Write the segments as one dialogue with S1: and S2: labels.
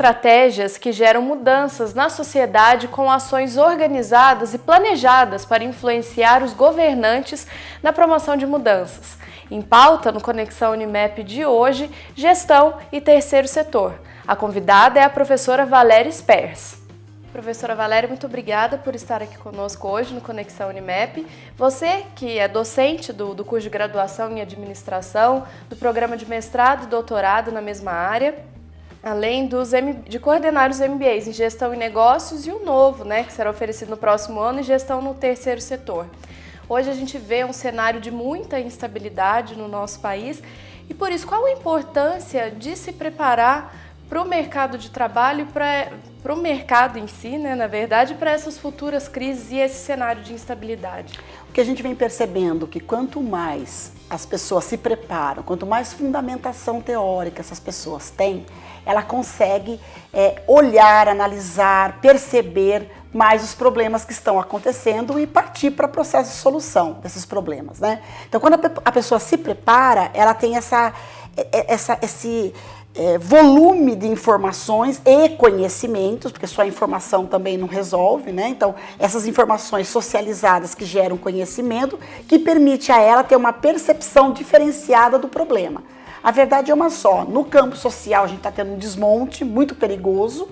S1: estratégias que geram mudanças na sociedade com ações organizadas e planejadas para influenciar os governantes na promoção de mudanças. Em pauta, no Conexão Unimap de hoje, gestão e terceiro setor. A convidada é a professora Valéria Spers. Professora Valéria, muito obrigada por estar aqui conosco hoje no Conexão Unimap. Você que é docente do curso de graduação em administração, do programa de mestrado e doutorado na mesma área, além de coordenar os MBAs em gestão e negócios e o novo, que será oferecido no próximo ano, em gestão no terceiro setor. Hoje a gente vê um cenário de muita instabilidade no nosso país e por isso qual a importância de se preparar para o mercado de trabalho e para o mercado em si, na verdade, para essas futuras crises e esse cenário de instabilidade?
S2: O que a gente vem percebendo é que quanto mais as pessoas se preparam, quanto mais fundamentação teórica essas pessoas têm, ela consegue olhar, analisar, perceber mais os problemas que estão acontecendo e partir para o processo de solução desses problemas, Então, quando a pessoa se prepara, ela tem esse volume de informações e conhecimentos, porque só a informação também não resolve, Então, essas informações socializadas que geram conhecimento, que permite a ela ter uma percepção diferenciada do problema. A verdade é uma só, no campo social a gente está tendo um desmonte muito perigoso,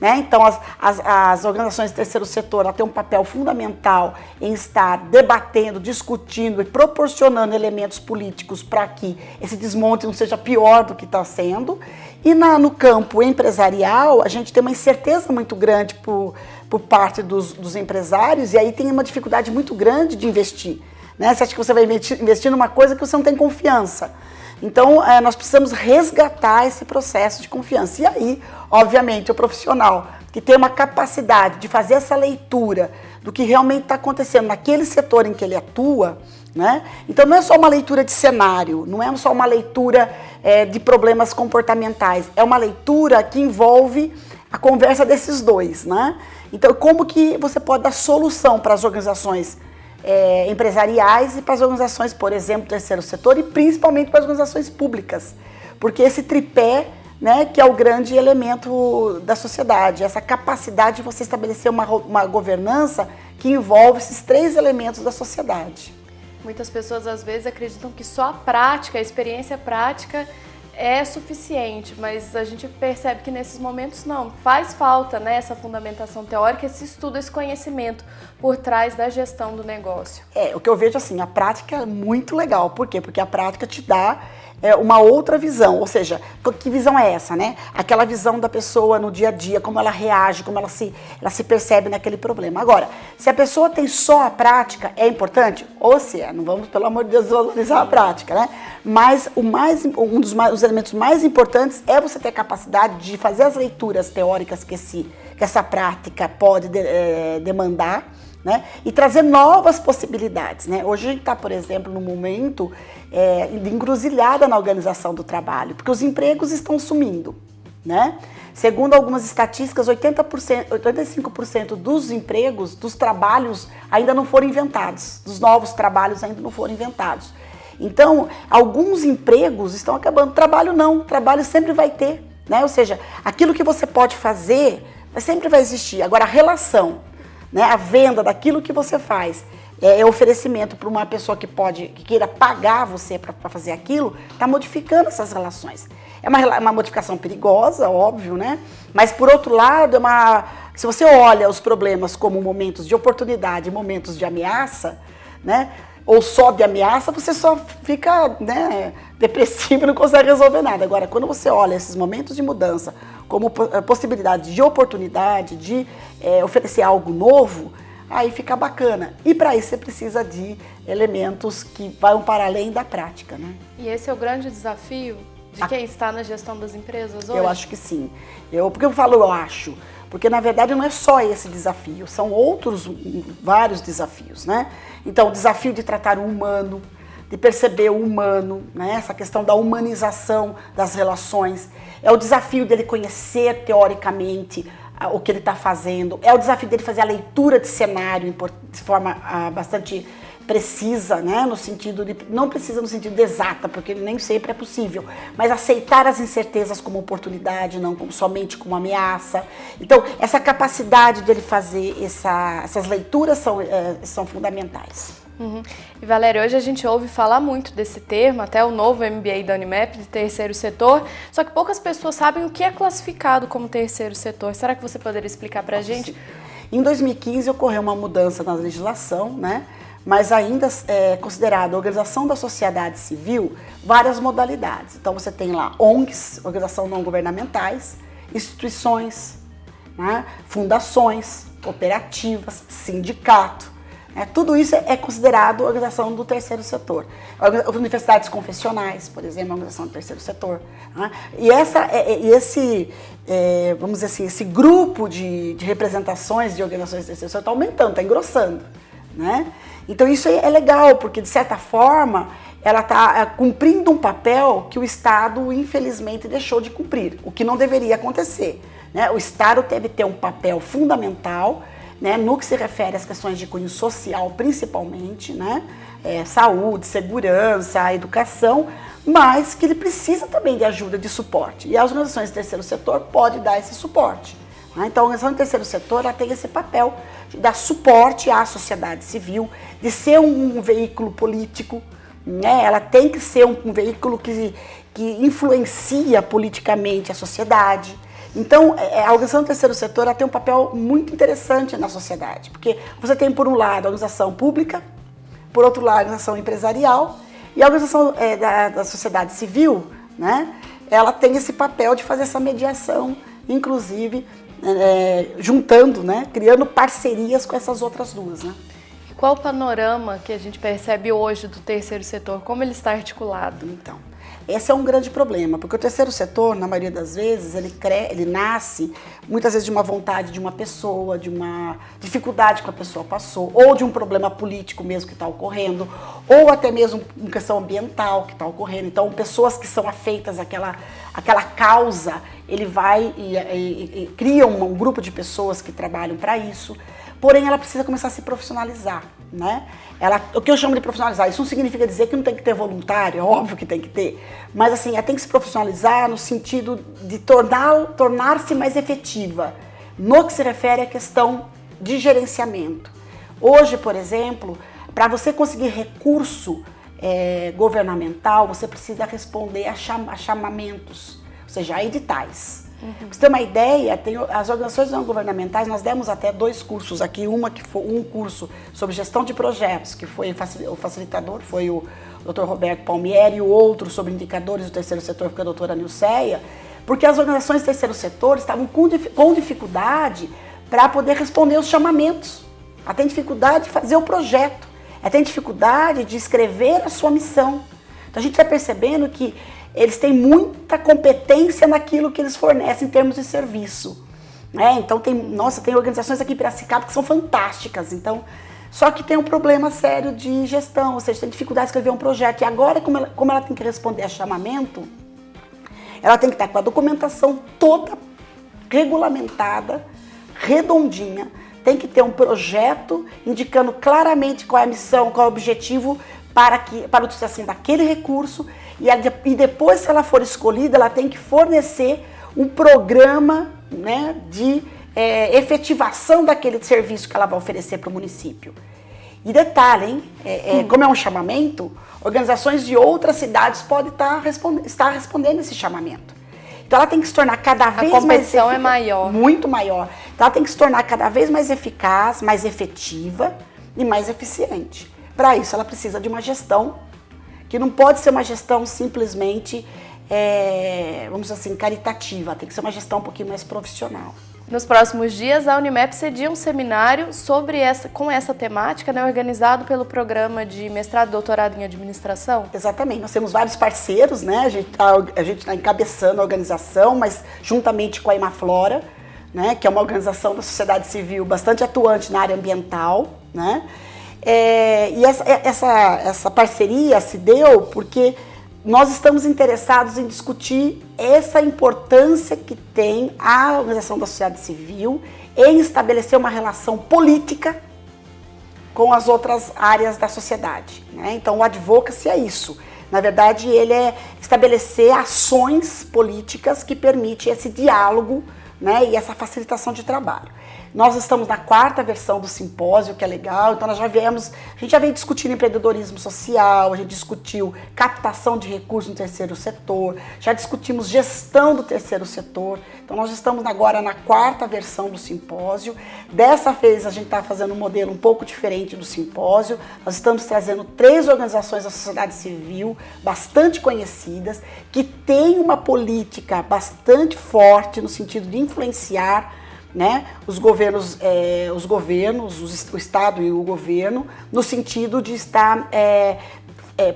S2: Então, as organizações do terceiro setor têm um papel fundamental em estar debatendo, discutindo e proporcionando elementos políticos para que esse desmonte não seja pior do que está sendo. E no campo empresarial, a gente tem uma incerteza muito grande por parte dos empresários e aí tem uma dificuldade muito grande de investir. Você acha que você vai investir numa coisa que você não tem confiança. Então, nós precisamos resgatar esse processo de confiança. E aí, obviamente, o profissional que tem uma capacidade de fazer essa leitura do que realmente está acontecendo naquele setor em que ele atua, Então, não é só uma leitura de cenário, não é só uma leitura de problemas comportamentais, é uma leitura que envolve a conversa desses dois, Então, como que você pode dar solução para as organizações empresariais e para as organizações, por exemplo, do terceiro setor e principalmente para as organizações públicas, porque esse tripé, que é o grande elemento da sociedade, essa capacidade de você estabelecer uma governança que envolve esses três elementos da sociedade.
S1: Muitas pessoas às vezes acreditam que só a prática, a experiência prática é suficiente, mas a gente percebe que nesses momentos não, faz falta essa fundamentação teórica, esse estudo, esse conhecimento por trás da gestão do negócio.
S2: O que eu vejo assim, a prática é muito legal, por quê? Porque a prática te dá uma outra visão, ou seja, que visão é essa, Aquela visão da pessoa no dia a dia, como ela reage, como ela se percebe naquele problema. Agora, se a pessoa tem só a prática, é importante? Ou se é, não vamos, pelo amor de Deus, valorizar a prática, Mas um dos elementos mais importantes é você ter a capacidade de fazer as leituras teóricas que essa prática pode demandar, e trazer novas possibilidades. Hoje a gente está, por exemplo, num momento de encruzilhada na organização do trabalho, porque os empregos estão sumindo. Segundo algumas estatísticas, 85% dos empregos, dos trabalhos ainda não foram inventados, dos novos trabalhos ainda não foram inventados. Então, alguns empregos estão acabando, trabalho não, trabalho sempre vai ter, Ou seja, aquilo que você pode fazer sempre vai existir. Agora, a relação, a venda daquilo que você faz, oferecimento para uma pessoa que queira pagar você para fazer aquilo, está modificando essas relações. É uma modificação perigosa, óbvio, Mas, por outro lado, se você olha os problemas como momentos de oportunidade, momentos de ameaça, ou só de ameaça, você só fica depressivo e não consegue resolver nada. Agora, quando você olha esses momentos de mudança como possibilidade de oportunidade, de oferecer algo novo, aí fica bacana. E para isso você precisa de elementos que vão para além da prática.
S1: E esse é o grande desafio de quem está na gestão das empresas hoje?
S2: Eu acho que sim. Por que eu falo eu acho? Porque, na verdade, não é só esse desafio, são vários desafios, Então, o desafio de tratar o humano, de perceber o humano, essa questão da humanização das relações, é o desafio dele conhecer teoricamente o que ele está fazendo, é o desafio dele fazer a leitura de cenário de forma bastante precisa, né, no sentido de, não precisa no sentido de exata, porque nem sempre é possível, mas aceitar as incertezas como oportunidade, não como, somente como ameaça. Então, essa capacidade de ele fazer essas leituras são fundamentais.
S1: E Valéria, hoje a gente ouve falar muito desse termo, até o novo MBA da Unimap, de terceiro setor, só que poucas pessoas sabem o que é classificado como terceiro setor. Será que você poderia explicar para a gente?
S2: Em 2015 ocorreu uma mudança na legislação, né? Mas ainda é considerada a organização da sociedade civil várias modalidades. Então você tem lá ONGs, organizações não governamentais, instituições, né? Fundações, cooperativas, sindicato. Tudo isso é considerado organização do terceiro setor. Universidades confessionais, por exemplo, é uma organização do terceiro setor. Né? E vamos dizer assim, esse grupo de representações de organizações do terceiro setor está aumentando, está engrossando. Né? Então isso é legal, porque de certa forma ela está cumprindo um papel que o Estado infelizmente deixou de cumprir, o que não deveria acontecer. Né? O Estado deve ter um papel fundamental, né, no que se refere às questões de cunho social, principalmente, né, saúde, segurança, educação, mas que ele precisa também de ajuda, de suporte. E as organizações do terceiro setor podem dar esse suporte. Né? Então, a organização do terceiro setor ela tem esse papel de dar suporte à sociedade civil, de ser um veículo político, né? Ela tem que ser um veículo que influencia politicamente a sociedade. Então, a organização do terceiro setor ela tem um papel muito interessante na sociedade, porque você tem, por um lado, a organização pública, por outro lado, a organização empresarial, e a organização da sociedade civil, né, ela tem esse papel de fazer essa mediação, inclusive juntando, né, criando parcerias com essas outras duas. Né?
S1: Qual o panorama que a gente percebe hoje do terceiro setor? Como ele está articulado?
S2: Então, esse é um grande problema, porque o terceiro setor, na maioria das vezes, ele nasce muitas vezes de uma vontade de uma pessoa, de uma dificuldade que a pessoa passou, ou de um problema político mesmo que está ocorrendo, ou até mesmo uma questão ambiental que está ocorrendo. Então, pessoas que são afeitas àquela causa, ele vai e cria um grupo de pessoas que trabalham para isso. Porém, ela precisa começar a se profissionalizar, né? O que eu chamo de profissionalizar, isso não significa dizer que não tem que ter voluntário, é óbvio que tem que ter, mas assim, ela tem que se profissionalizar no sentido de tornar-se mais efetiva, no que se refere à questão de gerenciamento. Hoje, por exemplo, para você conseguir recurso governamental, você precisa responder a chamamentos, ou seja, a editais. Pra você ter uma ideia, as organizações não governamentais, nós demos até 2 cursos aqui, um curso sobre gestão de projetos, que foi o facilitador, foi o Dr. Roberto Palmieri, e o outro sobre indicadores do terceiro setor, foi a doutora Nilceia, porque as organizações do terceiro setor estavam com dificuldade para poder responder os chamamentos. Ela tem dificuldade de fazer o projeto, ela tem dificuldade de escrever a sua missão. Então a gente está percebendo que eles têm muita competência naquilo que eles fornecem em termos de serviço. Né? Então tem organizações aqui em Piracicaba que são fantásticas. Então, só que tem um problema sério de gestão, ou seja, tem dificuldade de escrever um projeto. E agora, como ela tem que responder a chamamento, ela tem que estar com a documentação toda regulamentada, redondinha, tem que ter um projeto indicando claramente qual é a missão, qual é o objetivo para a utilização daquele recurso. E depois, se ela for escolhida, ela tem que fornecer um programa, né, de efetivação daquele serviço que ela vai oferecer para o município. E detalhe, hein, como é um chamamento, organizações de outras cidades podem estar respondendo esse chamamento. Então ela tem que se tornar cada vez mais eficaz. A competição é maior. Muito maior. Então ela tem que se tornar cada vez mais eficaz, mais efetiva e mais eficiente. Para isso ela precisa de uma gestão que não pode ser uma gestão simplesmente, vamos dizer assim, caritativa, tem que ser uma gestão um pouquinho mais profissional.
S1: Nos próximos dias, a Unimap cedia um seminário com essa temática, né, organizado pelo programa de mestrado e doutorado em administração.
S2: Exatamente, nós temos vários parceiros, né? A gente está encabeçando a organização, mas juntamente com a Imaflora, né, que é uma organização da sociedade civil bastante atuante na área ambiental, né? E essa parceria se deu porque nós estamos interessados em discutir essa importância que tem a organização da sociedade civil em estabelecer uma relação política com as outras áreas da sociedade, né? Então, o advocacy é isso. Na verdade, ele é estabelecer ações políticas que permitem esse diálogo, né, e essa facilitação de trabalho. Nós estamos na 4ª versão do simpósio, que é legal, então a gente já veio discutindo empreendedorismo social, a gente discutiu captação de recursos no terceiro setor, já discutimos gestão do terceiro setor, então nós estamos agora na 4ª versão do simpósio. Dessa vez a gente está fazendo um modelo um pouco diferente do simpósio, nós estamos trazendo 3 organizações da sociedade civil, bastante conhecidas, que têm uma política bastante forte no sentido de influenciar, né, o Estado e o governo, no sentido de estar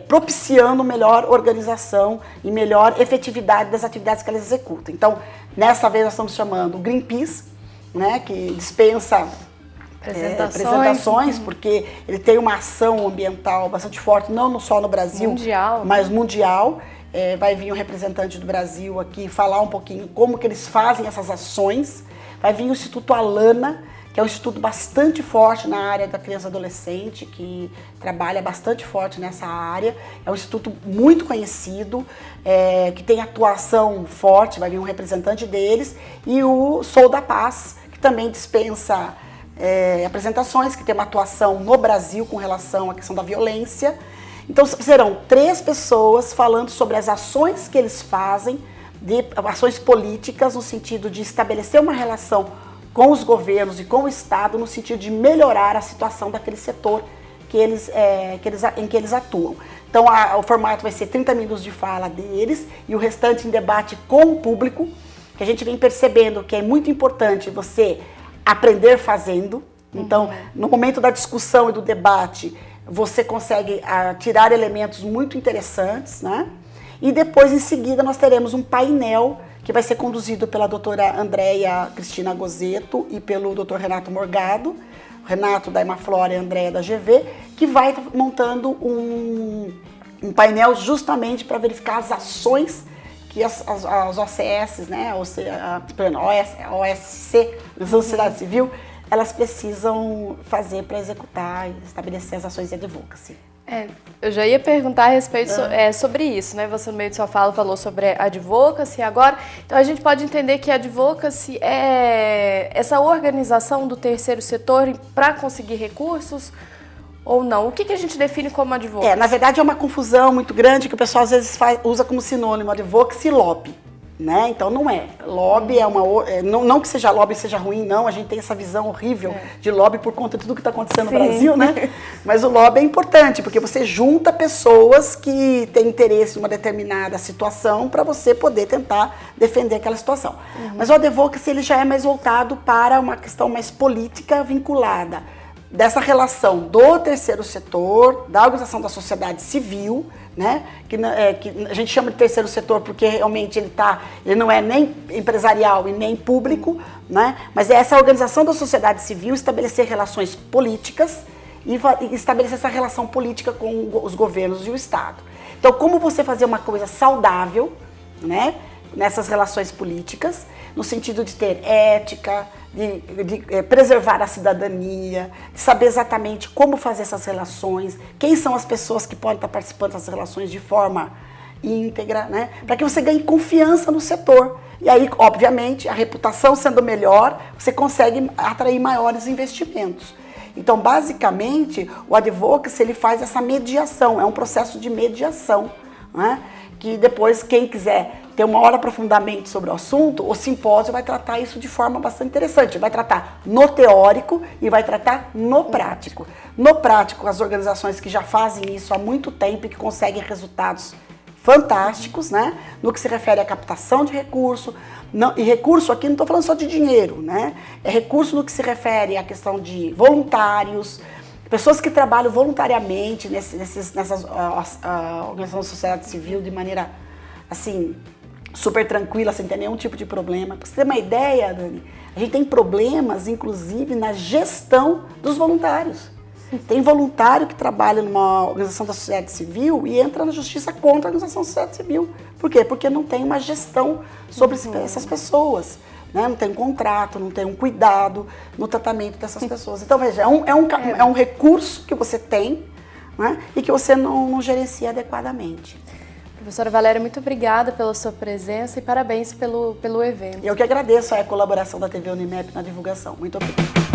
S2: propiciando melhor organização e melhor efetividade das atividades que elas executam. Então, nessa vez nós estamos chamando o Greenpeace, né, que dispensa apresentações, porque ele tem uma ação ambiental bastante forte, não só no Brasil,
S1: mundial,
S2: mas mundial. Vai vir um representante do Brasil aqui falar um pouquinho como que eles fazem essas ações. Vai vir o Instituto Alana, que é um instituto bastante forte na área da criança e adolescente, que trabalha bastante forte nessa área. É um instituto muito conhecido, que tem atuação forte, vai vir um representante deles. E o Sou da Paz, que também dispensa apresentações, que tem uma atuação no Brasil com relação à questão da violência. Então serão 3 pessoas falando sobre as ações que eles fazem, de ações políticas no sentido de estabelecer uma relação com os governos e com o Estado no sentido de melhorar a situação daquele setor em que eles atuam. Então o formato vai ser 30 minutos de fala deles e o restante em debate com o público, que a gente vem percebendo que é muito importante você aprender fazendo. Então, no momento da discussão e do debate, você consegue tirar elementos muito interessantes, né? E depois, em seguida, nós teremos um painel que vai ser conduzido pela doutora Andréia Cristina Gozetto e pelo doutor Renato Morgado, Renato da Imaflora e Andréia da GV, que vai montando um painel justamente para verificar as ações que as OCS, né, a OSC, a Sociedade Civil, elas precisam fazer para executar e estabelecer as ações de advocacy.
S1: Eu já ia perguntar a respeito sobre isso, né? Você no meio de sua fala falou sobre advocacy agora. Então a gente pode entender que a advocacy é essa organização do terceiro setor para conseguir recursos ou não? O que a gente define como advocacy?
S2: Na verdade é uma confusão muito grande que o pessoal às vezes usa como sinônimo advocacy e lobby. Né? Então não é. Lobby não que seja lobby seja ruim, não. A gente tem essa visão horrível de lobby por conta de tudo que está acontecendo no Brasil, né? Mas o lobby é importante, porque você junta pessoas que têm interesse em uma determinada situação para você poder tentar defender aquela situação. Mas o advocacy ele já é mais voltado para uma questão mais política vinculada dessa relação do terceiro setor, da organização da sociedade civil, né? Que a gente chama de terceiro setor porque realmente ele não é nem empresarial e nem público, né? Mas é essa organização da sociedade civil estabelecer relações políticas e estabelecer essa relação política com os governos e o Estado. Então, como você fazer uma coisa saudável, né? Nessas relações políticas, no sentido de ter ética, de preservar a cidadania, de saber exatamente como fazer essas relações, quem são as pessoas que podem estar participando dessas relações de forma íntegra, né? Para que você ganhe confiança no setor. E aí, obviamente, a reputação sendo melhor, você consegue atrair maiores investimentos. Então, basicamente, o advocacy ele faz essa mediação, é um processo de mediação, né? Que depois, quem quiser ter um maior aprofundamento sobre o assunto, o simpósio vai tratar isso de forma bastante interessante. Vai tratar no teórico e vai tratar no prático. No prático, as organizações que já fazem isso há muito tempo e que conseguem resultados fantásticos, né? No que se refere à captação de recurso. E recurso aqui não estou falando só de dinheiro, né? É recurso no que se refere à questão de voluntários, pessoas que trabalham voluntariamente nessas organizações da sociedade civil de maneira, assim, super tranquila, sem ter nenhum tipo de problema. Para você ter uma ideia, Dani, a gente tem problemas, inclusive, na gestão dos voluntários. Tem voluntário que trabalha numa organização da sociedade civil e entra na justiça contra a organização da sociedade civil. Por quê? Porque não tem uma gestão sobre essas pessoas. né? Não tem um contrato, não tem um cuidado no tratamento dessas pessoas. Então, veja, é um recurso que você tem, né? E que você não gerencia adequadamente.
S1: Professora Valéria, muito obrigada pela sua presença e parabéns pelo evento.
S2: Eu que agradeço a colaboração da TV Unimap na divulgação. Muito obrigada.